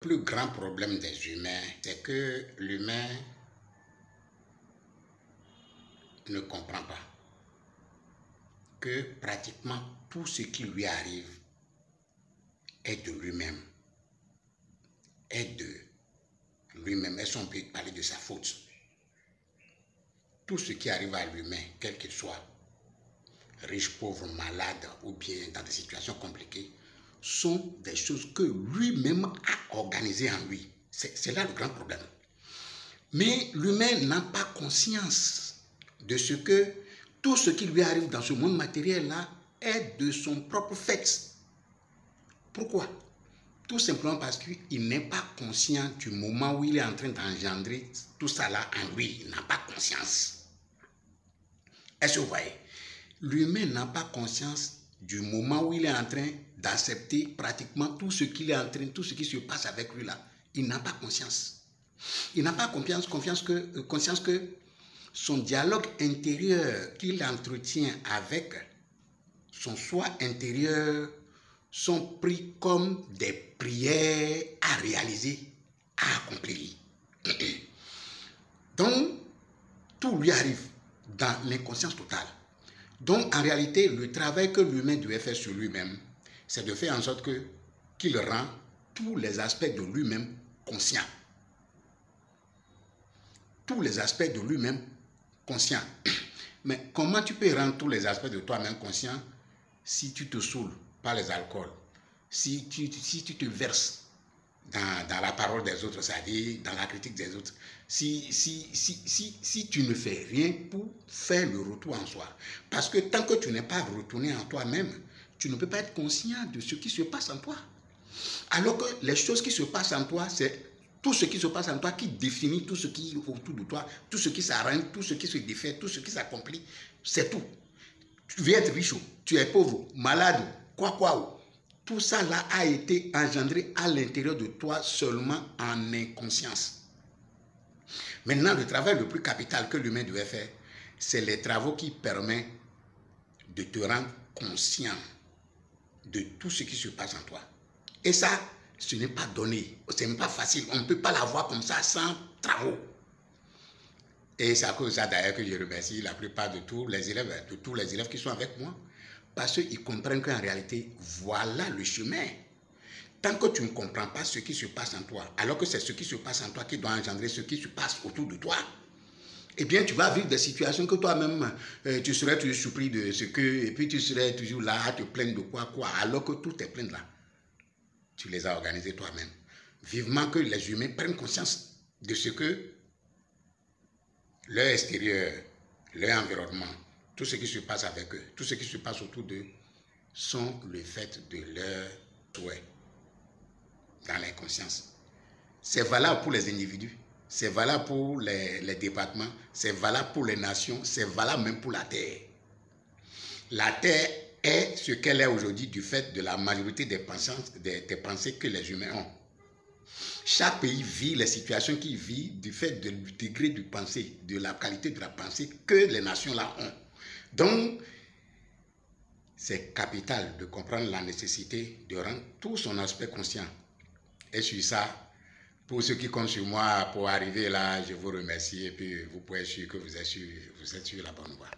Le plus grand problème des humains, c'est que l'humain ne comprend pas que pratiquement tout ce qui lui arrive est de lui-même. Est de lui-même. Est-ce qu'on peut parler de sa faute? Tout ce qui arrive à l'humain, quel qu'il soit, riche, pauvre, malade ou bien dans des situations compliquées, sont des choses que lui-même a organisées en lui. C'est là le grand problème. Mais l'humain n'a pas conscience de ce que tout ce qui lui arrive dans ce monde matériel-là est de son propre fait. Pourquoi? Tout simplement parce qu'il n'est pas conscient du moment où il est en train d'engendrer tout ça là en lui. Il n'a pas conscience. Est-ce que vous voyez? L'humain n'a pas conscience du moment où il est en train d'accepter pratiquement tout ce qu'il est en train, tout ce qui se passe avec lui là. Il n'a pas conscience. Il n'a pas conscience que son dialogue intérieur qu'il entretient avec son soi intérieur sont pris comme des prières à réaliser, à accomplir. Donc, tout lui arrive dans l'inconscience totale. Donc, en réalité, le travail que l'humain devait faire sur lui-même, c'est de faire en sorte qu'il rend tous les aspects de lui-même conscients. Tous les aspects de lui-même conscients. Mais comment tu peux rendre tous les aspects de toi-même conscients si tu te saoules par les alcools, si tu te verses dans la parole des autres, c'est-à-dire dans la critique des autres, si tu ne fais rien pour faire le retour en soi. Parce que tant que tu n'es pas retourné en toi-même, tu ne peux pas être conscient de ce qui se passe en toi. Alors que les choses qui se passent en toi, c'est tout ce qui se passe en toi qui définit tout ce qui est autour de toi, tout ce qui s'arrange, tout ce qui se défait, tout ce qui s'accomplit, c'est tout. Tu veux être riche, tu es pauvre, malade, quoi. Tout ça là a été engendré à l'intérieur de toi seulement en inconscience. Maintenant, le travail le plus capital que l'humain devait faire, c'est les travaux qui permettent de te rendre conscient de tout ce qui se passe en toi. Et ça, ce n'est pas donné, ce n'est pas facile. On ne peut pas l'avoir comme ça sans travaux. Et c'est à cause de ça d'ailleurs que je remercie la plupart de tous les élèves qui sont avec moi. Parce qu'ils comprennent qu'en réalité, voilà le chemin. Tant que tu ne comprends pas ce qui se passe en toi, alors que c'est ce qui se passe en toi qui doit engendrer ce qui se passe autour de toi, eh bien, tu vas vivre des situations que toi-même, tu serais toujours surpris de ce que, et puis tu serais toujours là à te plaindre de quoi, alors que tout est plein de là. Tu les as organisés toi-même. Vivement que les humains prennent conscience de ce que leur extérieur, leur environnement, tout ce qui se passe avec eux, tout ce qui se passe autour d'eux, sont le fait de leur souhait dans l'inconscience. C'est valable pour les individus, c'est valable pour les départements, c'est valable pour les nations, c'est valable même pour la Terre. La Terre est ce qu'elle est aujourd'hui du fait de la majorité des pensées que les humains ont. Chaque pays vit les situations qu'il vit du fait du degré de pensée, de la qualité de la pensée que les nations là ont. Donc, c'est capital de comprendre la nécessité de rendre tout son aspect conscient. Et sur ça, pour ceux qui comptent sur moi pour arriver là, je vous remercie et puis vous pouvez être sûr que vous êtes sur la bonne voie.